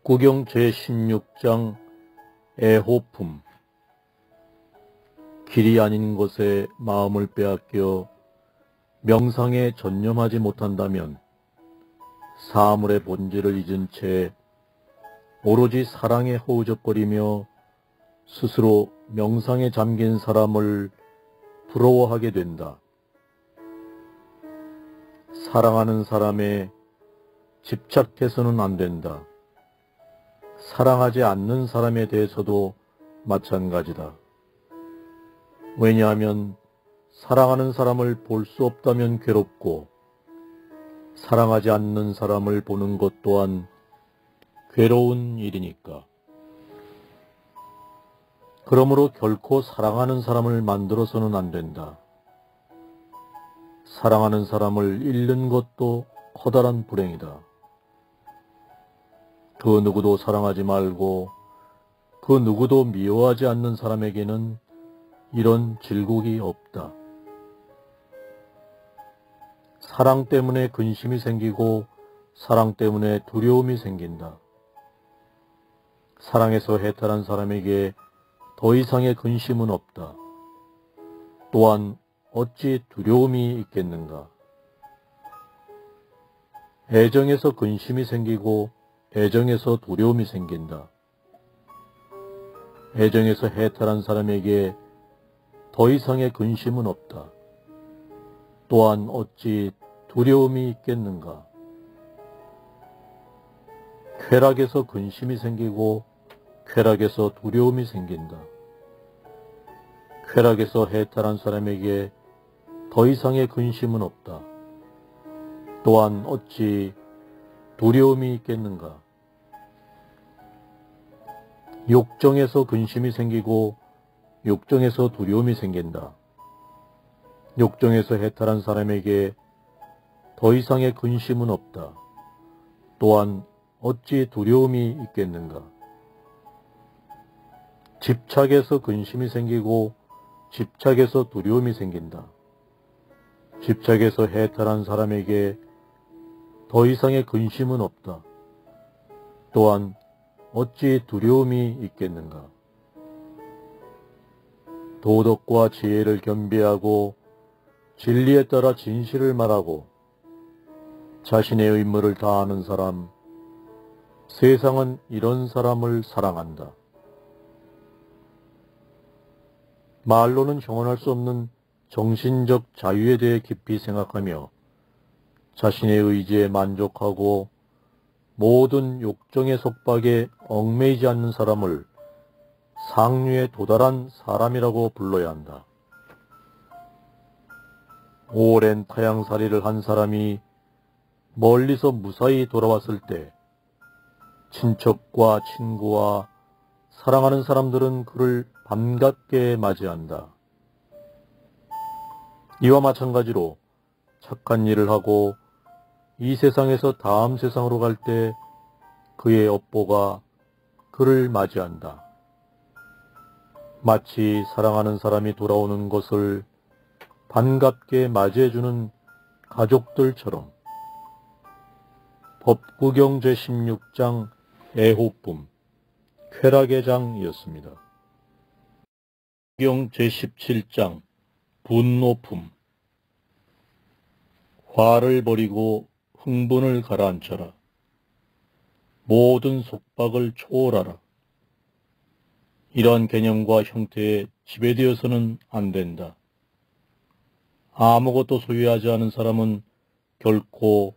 법구경 제16장 애호품. 길이 아닌 것에 마음을 빼앗겨 명상에 전념하지 못한다면 사물의 본질을 잊은 채 오로지 사랑에 허우적거리며 스스로 명상에 잠긴 사람을 부러워하게 된다. 사랑하는 사람에 집착해서는 안 된다. 사랑하지 않는 사람에 대해서도 마찬가지다. 왜냐하면 사랑하는 사람을 볼 수 없다면 괴롭고 사랑하지 않는 사람을 보는 것 또한 괴로운 일이니까. 그러므로 결코 사랑하는 사람을 만들어서는 안 된다. 사랑하는 사람을 잃는 것도 커다란 불행이다. 그 누구도 사랑하지 말고 그 누구도 미워하지 않는 사람에게는 이런 질곡이 없다. 사랑 때문에 근심이 생기고 사랑 때문에 두려움이 생긴다. 사랑에서 해탈한 사람에게 더 이상의 근심은 없다. 또한 어찌 두려움이 있겠는가? 애정에서 근심이 생기고 애정에서 두려움이 생긴다. 애정에서 해탈한 사람에게 더 이상의 근심은 없다. 또한 어찌 두려움이 있겠는가? 쾌락에서 근심이 생기고 쾌락에서 두려움이 생긴다. 쾌락에서 해탈한 사람에게 더 이상의 근심은 없다. 또한 어찌 두려움이 있겠는가? 욕정에서 근심이 생기고 욕정에서 두려움이 생긴다. 욕정에서 해탈한 사람에게 더 이상의 근심은 없다. 또한 어찌 두려움이 있겠는가? 집착에서 근심이 생기고 집착에서 두려움이 생긴다. 집착에서 해탈한 사람에게 더 이상의 근심은 없다. 또한 어찌 두려움이 있겠는가? 도덕과 지혜를 겸비하고 진리에 따라 진실을 말하고 자신의 의무를 다하는 사람, 세상은 이런 사람을 사랑한다. 말로는 형언할 수 없는 정신적 자유에 대해 깊이 생각하며 자신의 의지에 만족하고 모든 욕정의 속박에 얽매이지 않는 사람을 상류에 도달한 사람이라고 불러야 한다. 오랜 타향살이를 한 사람이 멀리서 무사히 돌아왔을 때 친척과 친구와 사랑하는 사람들은 그를 반갑게 맞이한다. 이와 마찬가지로 착한 일을 하고 이 세상에서 다음 세상으로 갈 때 그의 업보가 그를 맞이한다. 마치 사랑하는 사람이 돌아오는 것을 반갑게 맞이해주는 가족들처럼. 법구경 제16장 애호품, 쾌락의 장이었습니다. 법구경 제17장 분노품. 화를 버리고 흥분을 가라앉혀라. 모든 속박을 초월하라. 이러한 개념과 형태에 지배되어서는 안 된다. 아무것도 소유하지 않은 사람은 결코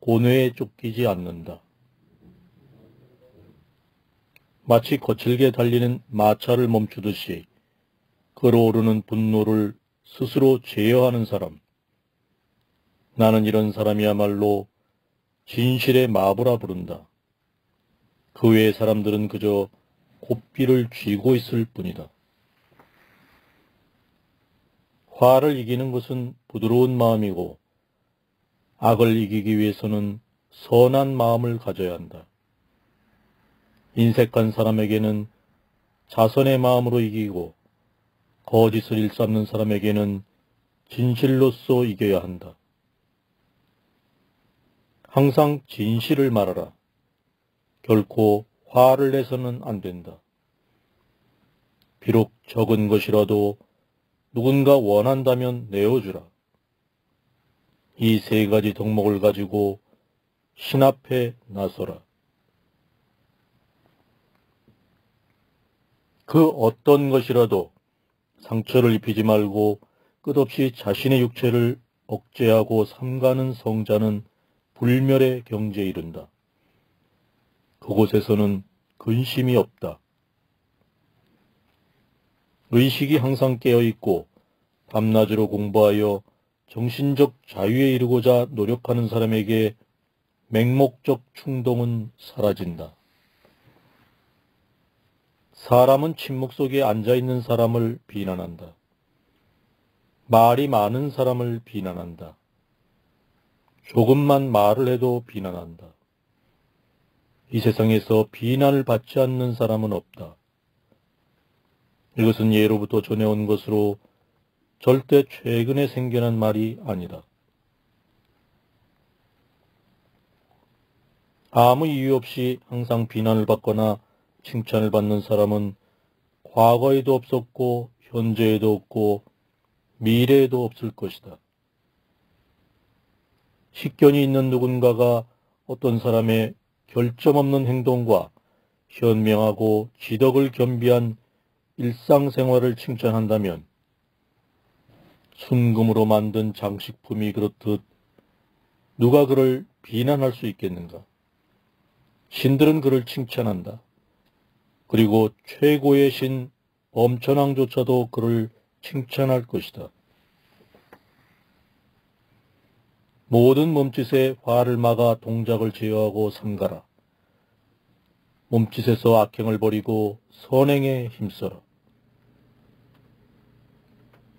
고뇌에 쫓기지 않는다. 마치 거칠게 달리는 마차를 멈추듯이 끌어오르는 분노를 스스로 제어하는 사람. 나는 이런 사람이야말로 진실의 마부라 부른다. 그 외의 사람들은 그저 고삐를 쥐고 있을 뿐이다. 화를 이기는 것은 부드러운 마음이고 악을 이기기 위해서는 선한 마음을 가져야 한다. 인색한 사람에게는 자선의 마음으로 이기고 거짓을 일삼는 사람에게는 진실로서 이겨야 한다. 항상 진실을 말하라. 결코 화를 내서는 안 된다. 비록 적은 것이라도 누군가 원한다면 내어주라. 이 세 가지 덕목을 가지고 신 앞에 나서라. 그 어떤 것이라도 상처를 입히지 말고 끝없이 자신의 육체를 억제하고 삼가는 성자는 불멸의 경지에 이른다. 그곳에서는 근심이 없다. 의식이 항상 깨어있고 밤낮으로 공부하여 정신적 자유에 이르고자 노력하는 사람에게 맹목적 충동은 사라진다. 사람은 침묵 속에 앉아있는 사람을 비난한다. 말이 많은 사람을 비난한다. 조금만 말을 해도 비난한다. 이 세상에서 비난을 받지 않는 사람은 없다. 이것은 예로부터 전해온 것으로 절대 최근에 생겨난 말이 아니다. 아무 이유 없이 항상 비난을 받거나 칭찬을 받는 사람은 과거에도 없었고 현재에도 없고 미래에도 없을 것이다. 식견이 있는 누군가가 어떤 사람의 결점 없는 행동과 현명하고 지덕을 겸비한 일상생활을 칭찬한다면 순금으로 만든 장식품이 그렇듯 누가 그를 비난할 수 있겠는가? 신들은 그를 칭찬한다. 그리고 최고의 신 범천왕조차도 그를 칭찬할 것이다. 모든 몸짓에 화를 막아 동작을 제어하고 삼가라. 몸짓에서 악행을 버리고 선행에 힘써라.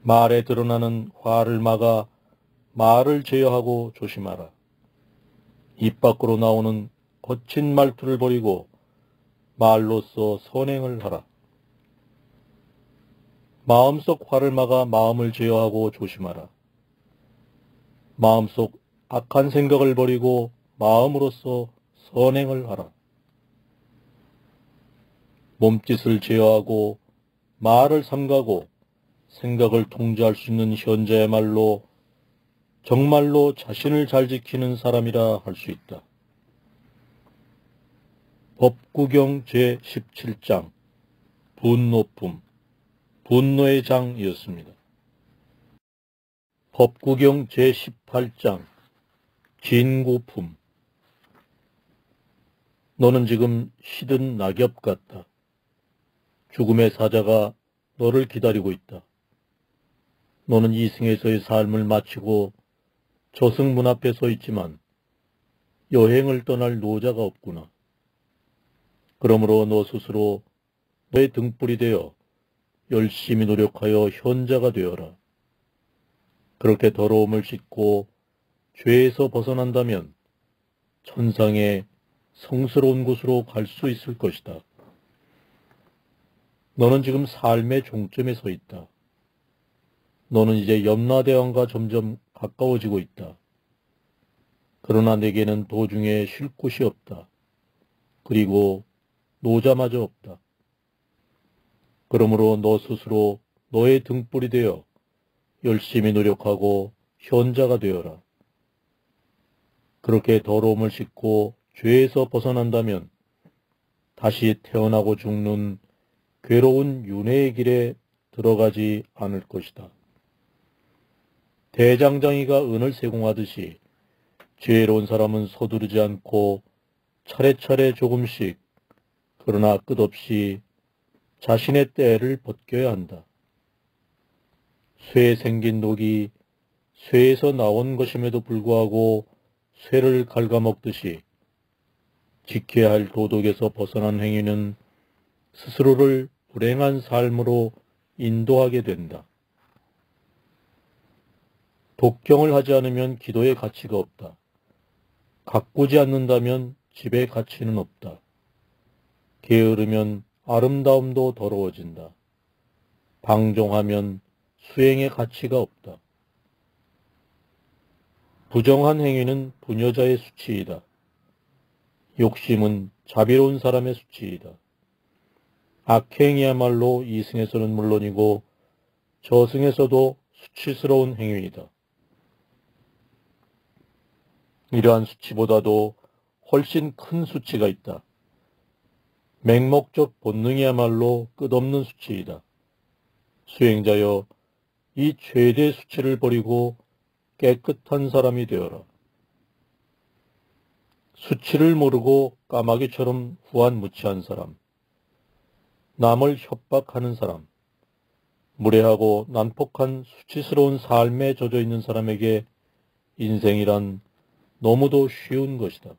말에 드러나는 화를 막아 말을 제어하고 조심하라. 입 밖으로 나오는 거친 말투를 버리고 말로써 선행을 하라. 마음속 화를 막아 마음을 제어하고 조심하라. 마음속 악한 생각을 버리고 마음으로써 선행을 하라. 몸짓을 제어하고 말을 삼가고 생각을 통제할 수 있는 현자야말로 정말로 자신을 잘 지키는 사람이라 할 수 있다. 법구경 제17장 분노품, 분노의 장이었습니다. 법구경 제18장 진고품. 너는 지금 시든 낙엽 같다. 죽음의 사자가 너를 기다리고 있다. 너는 이승에서의 삶을 마치고 저승문 앞에 서 있지만 여행을 떠날 노자가 없구나. 그러므로 너 스스로 너의 등불이 되어 열심히 노력하여 현자가 되어라. 그렇게 더러움을 씻고 죄에서 벗어난다면 천상의 성스러운 곳으로 갈 수 있을 것이다. 너는 지금 삶의 종점에 서 있다. 너는 이제 염라대왕과 점점 가까워지고 있다. 그러나 내게는 도중에 쉴 곳이 없다. 그리고 노자마저 없다. 그러므로 너 스스로 너의 등불이 되어 열심히 노력하고 현자가 되어라. 그렇게 더러움을 씻고 죄에서 벗어난다면 다시 태어나고 죽는 괴로운 윤회의 길에 들어가지 않을 것이다. 대장장이가 은을 세공하듯이 지혜로운 사람은 서두르지 않고 차례차례 조금씩 그러나 끝없이 자신의 때를 벗겨야 한다. 쇠에 생긴 독이 쇠에서 나온 것임에도 불구하고 쇠를 갉아먹듯이 지켜야 할 도덕에서 벗어난 행위는 스스로를 불행한 삶으로 인도하게 된다. 독경을 하지 않으면 기도의 가치가 없다. 가꾸지 않는다면 집의 가치는 없다. 게으르면 아름다움도 더러워진다. 방종하면 수행의 가치가 없다. 부정한 행위는 부녀자의 수치이다. 욕심은 자비로운 사람의 수치이다. 악행이야말로 이승에서는 물론이고 저승에서도 수치스러운 행위이다. 이러한 수치보다도 훨씬 큰 수치가 있다. 맹목적 본능이야말로 끝없는 수치이다. 수행자여, 이 최대 수치를 버리고 깨끗한 사람이 되어라. 수치를 모르고 까마귀처럼 후안무치한 사람, 남을 협박하는 사람, 무례하고 난폭한 수치스러운 삶에 젖어 있는 사람에게 인생이란 너무도 쉬운 것이다.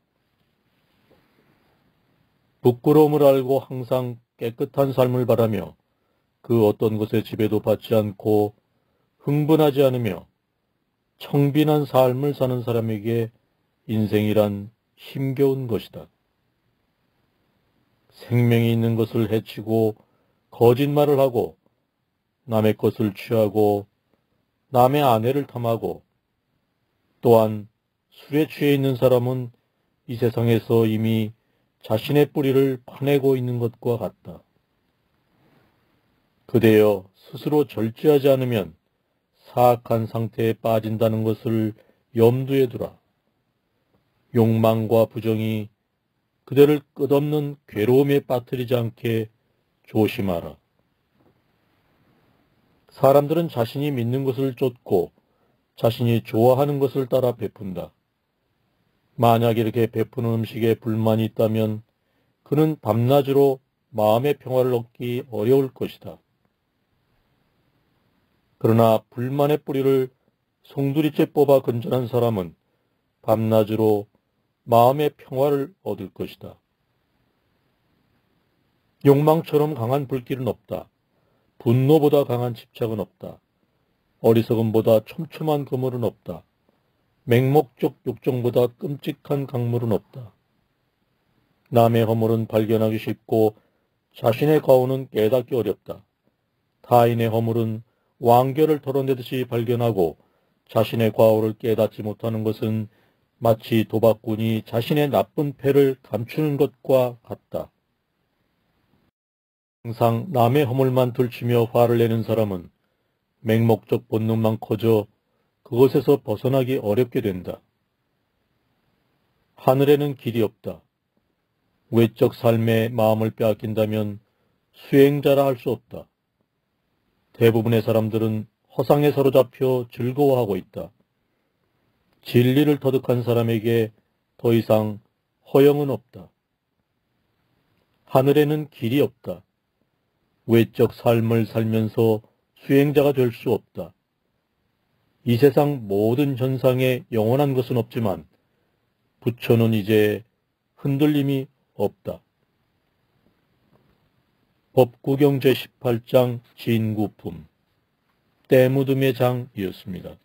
부끄러움을 알고 항상 깨끗한 삶을 바라며 그 어떤 것의 지배도 받지 않고 흥분하지 않으며 청빈한 삶을 사는 사람에게 인생이란 힘겨운 것이다. 생명이 있는 것을 해치고 거짓말을 하고 남의 것을 취하고 남의 아내를 탐하고 또한 술에 취해 있는 사람은 이 세상에서 이미 자신의 뿌리를 파내고 있는 것과 같다. 그대여 스스로 절제하지 않으면 사악한 상태에 빠진다는 것을 염두에 두라. 욕망과 부정이 그대를 끝없는 괴로움에 빠뜨리지 않게 조심하라. 사람들은 자신이 믿는 것을 쫓고 자신이 좋아하는 것을 따라 베푼다. 만약 이렇게 베푸는 음식에 불만이 있다면 그는 밤낮으로 마음의 평화를 얻기 어려울 것이다. 그러나 불만의 뿌리를 송두리째 뽑아 건전한 사람은 밤낮으로 마음의 평화를 얻을 것이다. 욕망처럼 강한 불길은 없다. 분노보다 강한 집착은 없다. 어리석음보다 촘촘한 그물은 없다. 맹목적 욕정보다 끔찍한 강물은 없다. 남의 허물은 발견하기 쉽고 자신의 과오는 깨닫기 어렵다. 타인의 허물은 왕결을 털어내듯이 발견하고 자신의 과오를 깨닫지 못하는 것은 마치 도박꾼이 자신의 나쁜 패를 감추는 것과 같다. 항상 남의 허물만 들추며 화를 내는 사람은 맹목적 본능만 커져 그것에서 벗어나기 어렵게 된다. 하늘에는 길이 없다. 외적 삶에 마음을 빼앗긴다면 수행자라 할 수 없다. 대부분의 사람들은 허상에 사로잡혀 즐거워하고 있다. 진리를 터득한 사람에게 더 이상 허영은 없다. 하늘에는 길이 없다. 외적 삶을 살면서 수행자가 될 수 없다. 이 세상 모든 현상에 영원한 것은 없지만 부처는 이제 흔들림이 없다. 법구경 제18장 진구품 때묻음의 장이었습니다.